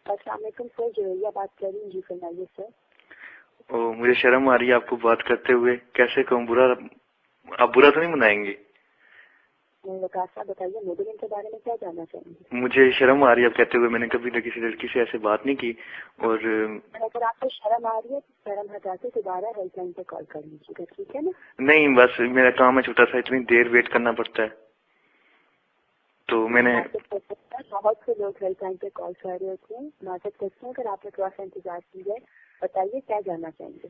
अस्सलाम वालेकुम सर, जोरिया बात कर रही हूँ। जी फरमाइए सर। ओ, मुझे शर्म आ रही है आपको बात करते हुए। कैसे कहूँ, बुरा आप बुरा तो नहीं मनाएंगे? वकास साहब बताइए, मोबाइल के बारे में क्या जानना चाहेंगे? मुझे शर्म आ रही है आप कहते हुए। मैंने कभी किसी लड़की से ऐसे बात नहीं की। और अगर आपको शर्म आ रही है तो शर्म हटा के दोबारा हेल्पलाइन पे कॉल कर लीजिएगा, ठीक है ना? नहीं, बस मेरा काम है छोटा सा, इतनी देर वेट करना पड़ता है तो मैंने। बहुत से लोग हेल्पलाइन पे कॉल कर रहे थे, माजत करते हैं अगर आपने थोड़ा सा इंतजार की है। बताइए क्या जानना चाहेंगे?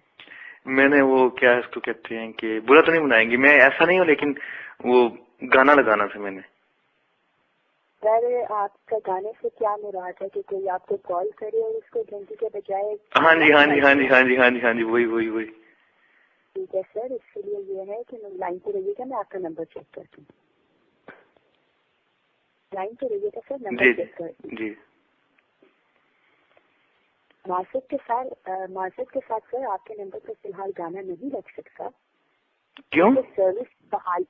मैंने वो क्या इसको कहते हैं कि बुरा तो नहीं मनाएंगे, मैं ऐसा नहीं हूँ, लेकिन वो गाना लगाना था मैंने। सर आपका गाने से क्या मुराद है कि कोई आपको कॉल करे और उसको घंटी के बजाय? हाँ जी हाँ जी हाँ जी हाँ जी हाँ जी हाँ जी, वही वही वही। ठीक है सर, इसके लिए ये है कि लाइन पे रहिएगा, मैं आपका नंबर चेक करती हूँ। लाइन पे रहिएगा सर, नंबर चेक करती हूँ। जी मार्केट के साथ सर आपके नंबर पर फिलहाल गाना नहीं लग सकता। क्यों? सर्विस बहाल,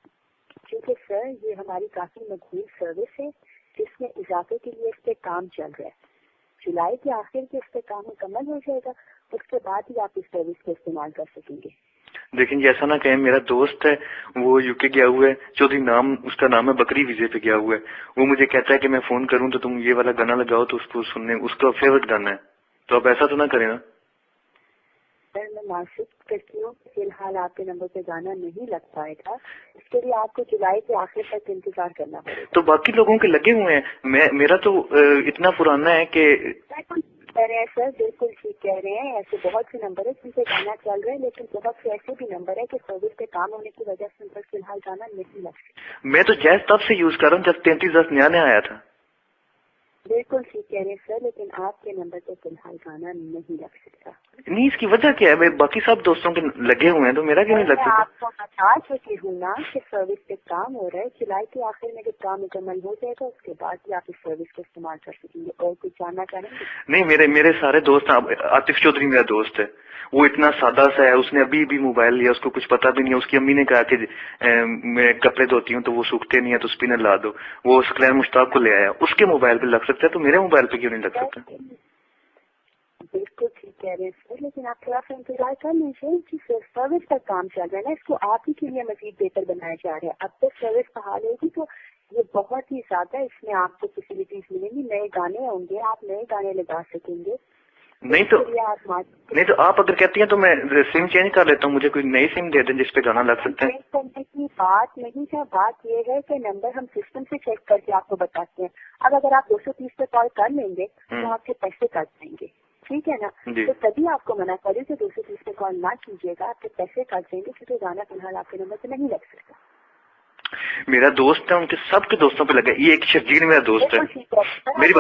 क्योंकि सर ये हमारी काफी मकबूल सर्विस है जिसमें इजाफे के लिए इस पे काम चल रहा है। जुलाई के आखिर के इस पे काम मुकम्मल हो जाएगा, उसके बाद ही आप इस सर्विस को इस्तेमाल कर सकेंगे। लेकिन जैसा ना कहें, मेरा दोस्त है वो यूके गया हुआ है, चौधरी नाम उसका नाम है, बकरी वीजे पे गया हुआ है। वो मुझे कहता है कि मैं फोन करूं तो तुम ये वाला गाना लगाओ, तो उसको सुनने, उसका फेवरेट गाना है। तो आप ऐसा तो ना करें ना? सर मैं मार्केट करती हूँ, फिलहाल आपके नंबर पे गाना नहीं लग पाएगा, इसके लिए आपको जुलाई के आखिर तक इंतजार करना पड़ेगा। तो बाकी लोगों के लगे हुए हैं, मेरा तो इतना पुराना है कि। कह रहे हैं सर, बिल्कुल ठीक कह रहे हैं। ऐसे बहुत से नंबर है जिनसे गाना चल रहा है, लेकिन बहुत से ऐसे भी नंबर है कि सर्विस पे काम होने की वजह से उन पर फिलहाल गाना नहीं लग सकता। मैं तो जैज तब से यूज कर रहा हूँ जब 3310 नया नया आया था। बिल्कुल ठीक कह रहे हैं सर, लेकिन आपके नंबर पे फिलहाल गाना नहीं लग सकता। नहीं, इसकी वजह क्या है? भाई बाकी सब दोस्तों के लगे हुए हैं, तो मेरा क्यों नहीं लग मैं सकता? आपको बता चुकी हूँ ना कि सर्विस पे काम हो रहा है। जुलाई के आखिर में जब काम मुकम्मल हो जाएगा उसके बाद ही आप इस सर्विस को इस्तेमाल कर सकेंगे। और कुछ जानना चाहेंगे? नहीं, मेरे सारे दोस्त, आतिफ चौधरी मेरा दोस्त है, वो इतना सादा सा है, उसने अभी भी मोबाइल लिया, उसको कुछ पता भी नहीं है। उसकी अम्मी ने कहा कि मैं कपड़े धोती हूँ तो वो सूखते नहीं है, तो स्पिनर ला दो। वो स्क्लैन मुश्ताक को ले आया, उसके मोबाइल पे लग सकता है, तो मेरे मोबाइल पे क्यों नहीं लग सकता? बिल्कुल ठीक कह रहे हैं सर, लेकिन आप थोड़ा सा इंतजार कर लीजिए कि सर्विस का काम चल रहा है ना, इसको आप ही के लिए मजीद बेहतर बनाया जा रहा है। अब तक सर्विस बहाल होगी तो ये बहुत ही ज्यादा इसमें आपको फैसिलिटीज मिलेंगी, नए गाने होंगे, आप नए गाने लगा सकेंगे। नहीं तो आप अगर कहती हैं तो मैं सिम चेंज कर लेता हूँ, मुझे कोई नई सिम दे दें जिसपे गाना लग सकता है। चेक करने की बात नहीं है, बात ये है कि नंबर हम सिस्टम से चेक करके आपको बताते हैं। अब अगर आप 230 पे कॉल कर लेंगे तो आपके पैसे कट जाएंगे, ठीक है ना? तो तभी आपको मना करें कि 230 पे कॉल ना कीजिएगा, आपके पैसे कट जाएंगे क्योंकि गाना फिलहाल आपके नंबर पे नहीं लग सकता। मेरा दोस्त है, उनके सबके दोस्तों पे लगा। ये एक शर्जील मेरा दोस्त है। मेरी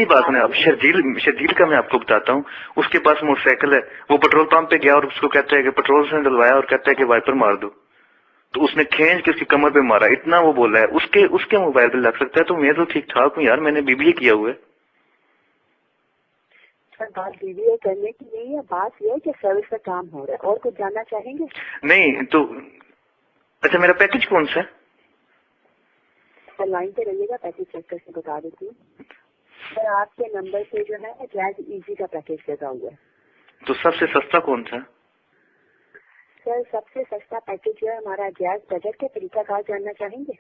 बात सुने अब। शर्जील का मैं आपको बताता हूँ। उसके पास मोटरसाइकिल है, वो पेट्रोल पंप पे गया और उसको कहता है कि पेट्रोल से डलवाया और कहता है कि वाइपर मार दो, तो उसने खींच के उसकी कमर पे मारा। इतना वो बोला है, उसके मोबाइल पे लग सकता है। तो मैं तो ठीक ठाक हूँ यार, मैंने बीबीए किया हुआ है। बात बीबीए करने की नहीं है, बात यह है कि सर्विस का काम हो रहा है। और कुछ जानना चाहेंगे? नहीं तो अच्छा, मेरा पैकेज कौन सा है? सर लाइन पे रहिएगा, पैकेज चेक करके बता देती हूँ। सर आपके नंबर पे जो है जैज इजी का पैकेज लगा हुआ है। तो सबसे सस्ता कौन सा? सर सबसे सस्ता पैकेज जो है हमारा जैज बजट के तरीका कार जानना चाहेंगे?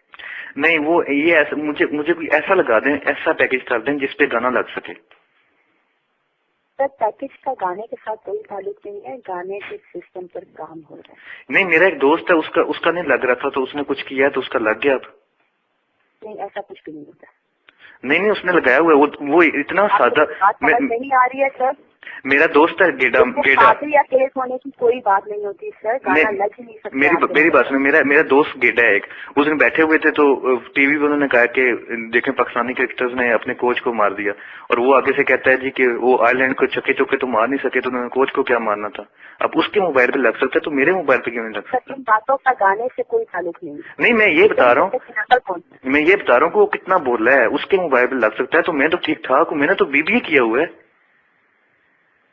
नहीं, वो ये ऐसा मुझे कोई ऐसा लगा दें, ऐसा पैकेज कर दें जिसपे गाना लग सके। सर पैकेज का गाने के साथ कोई ताल्लुक नहीं है, गाने के सिस्टम पर काम हो रहा है। नहीं, मेरा एक दोस्त है, उसका नहीं लग रहा था, तो उसने कुछ किया तो उसका लग गया। अब नहीं, ऐसा कुछ भी नहीं होता। नहीं, उसने लगाया हुआ है। वो इतना सादा। नहीं आ रही है सर। मेरा दोस्त है गेडा या केस होने की कोई बात नहीं होती सर, गाना लग ही नहीं सकता। मेरी बात सुनो, मेरा दोस्त गेडा है एक। उस दिन बैठे हुए थे तो टीवी पे उन्होंने कहा कि देखें पाकिस्तानी क्रिकेटर्स ने अपने कोच को मार दिया, और वो आगे से कहता है जी कि वो आयरलैंड को छक्के चौके तो मार नहीं सके, तो उन्होंने कोच को क्या मारना था। अब उसके मोबाइल पे लग सकता है, तो मेरे मोबाइल पे क्यों नहीं लग सकता? बातों का गाने से कोई ताल्लुक नहीं। मैं ये बता रहा हूँ कि वो कितना बोल रहा है, उसके मोबाइल पे लग सकता है। तो मैं तो ठीक ठाक हूँ, मैंने तो बीबीए किया हुआ है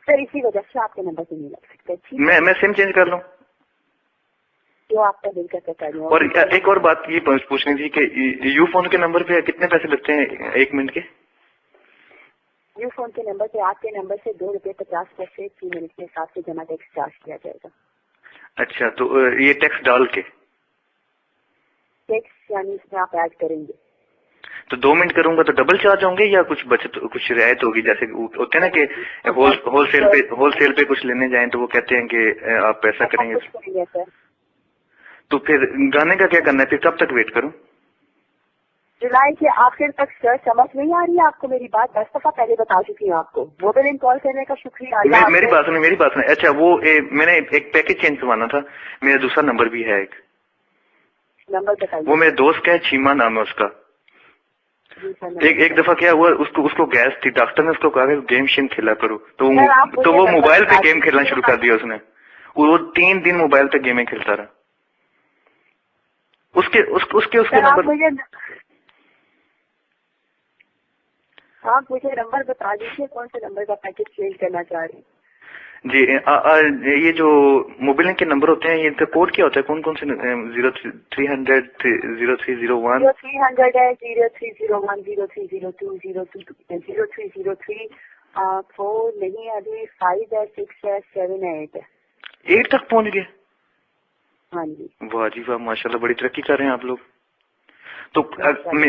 सर, इसी वजह से आपके नंबर से नहीं लग सकते। मैं सिम चेंज कर लूँ जो आपका दिल करके कर लूँ। और एक और बात ये पूछनी थी कि यू फोन के नंबर पे कितने पैसे लगते हैं 1 मिनट के? यू फोन के नंबर पे आपके नंबर से ₹2.50 3 मिनट के हिसाब से जमा टैक्स चार्ज किया जाएगा। अच्छा, तो ये टैक्स डाल के टैक्स यानी इसमें आप ऐड करेंगे तो 2 मिनट करूंगा तो डबल चार्ज होंगे या कुछ बचत, कुछ रियायत होगी? जैसे होते हैं ना कि होलसेल पे कुछ लेने जाएं तो वो कहते हैं कि आप ऐसा करेंगे। तो फिर गाने का क्या करना है, फिर कब तक वेट करूं? जुलाई के आखिर तक सर। समझ नहीं आ रही है आपको मेरी बात? 10 दफा पहले बता चुकी हूँ आपको। मोबाइल कॉल करने का शुक्रिया। मेरी बात सुने। अच्छा, वो मैंने एक पैकेज चेंज करवाना था, मेरा दूसरा नंबर भी है एक। नंबर बताइए। वो मेरे दोस्त का है, चीमा नाम है उसका। एक दफा क्या हुआ, उसको गैस थी, डॉक्टर ने उसको कहा कि गेम शेम खेला करो, तो वो मोबाइल पे गेम खेलना शुरू कर दिया उसने। वो 3 दिन मोबाइल पे गेमें खेलता रहा। उसके नंबर, आप मुझे नंबर बता दीजिए कौन से नंबर का पैकेज चेंज करना चाह रही हैं? जी, ये जो मोबाइल के नंबर होते हैं, इनका कोड क्या होता है? कौन कौन से? 0300 0301 0300 है, 0301 0302 0303 4 नहीं, अभी 5 है, 6 है, 7 है, 8 है। 8 तक पहुंच गए? हाँ जी। वाह जी वाह, माशाल्लाह, बड़ी तरक्की कर रहे हैं आप लोग। तो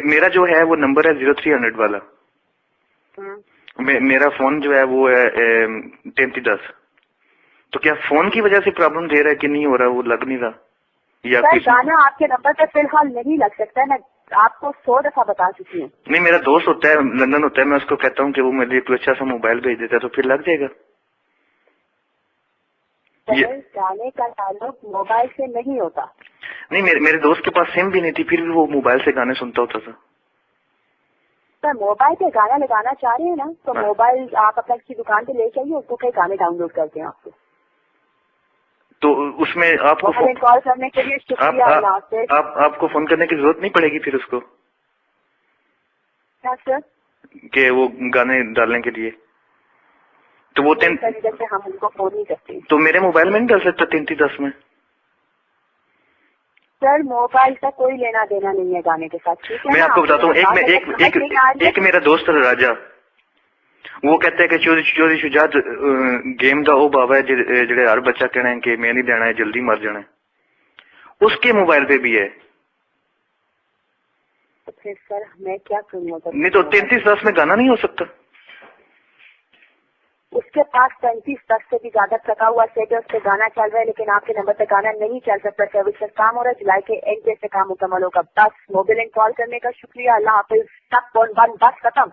मेरा जो है वो नंबर है 0300 वाला। मेरा फोन जो है वो है 3310। तो क्या फोन की वजह से प्रॉब्लम दे रहा है कि नहीं हो रहा, वो लग नहीं रहा? या सर, गाना आपके नंबर पर फिलहाल नहीं लग सकता है, मैं आपको 100 दफा बता चुकी हूँ। नहीं, मेरा दोस्त होता है, लंदन होता है, मैं उसको कहता हूँ कि वो मेरे लिए कोई अच्छा सा मोबाइल भेज देता है तो फिर लग जाएगा। गाने का ताल्लुक मोबाइल से नहीं होता। नहीं, मेरे दोस्त के पास सिम भी नहीं थी, फिर भी वो मोबाइल से गाने सुनता होता था। सर, मोबाइल पे गाना लगाना चाह रहे हैं ना, तो मोबाइल आप अपना किसी दुकान पे ले जाइए, उसको कई गाने डाउनलोड करते हैं आपको। तो उसमें आपको कॉल करने के लिए शुक्रिया। आपको फोन करने की जरूरत नहीं पड़ेगी फिर उसको? क्या सर? कि वो गाने डालने के लिए तो वो से हम उनको फोन नहीं करते। तो मेरे मोबाइल में नहीं डाल सकता 3310 में? सर, मोबाइल का कोई लेना देना नहीं है गाने के साथ, ठीक है? मैं आपको बताता हूँ, एक मेरा दोस्त है राजा, वो कहता है कि चोरी शुजात गेम का वो बाबा है जेड़े हर बच्चा कहना है कि मैं नहीं देना है, जल्दी मर जाना है, उसके मोबाइल पे भी है। तो फिर सर मैं क्या करूँ? नहीं तो 3310 में गाना नहीं हो सकता? उसके पास 3510 से भी ज्यादा थका हुआ सेट है, उस पे गाना चल रहा है, लेकिन आपके नंबर पे गाना नहीं चल सकता। सर्विस का काम हो रहा है, जुलाई के एंड से काम मुकम्मल होगा। बस मोबाइल कॉल करने का शुक्रिया। अल्लाह हाफिज। तक फोन बंद, बस खत्म।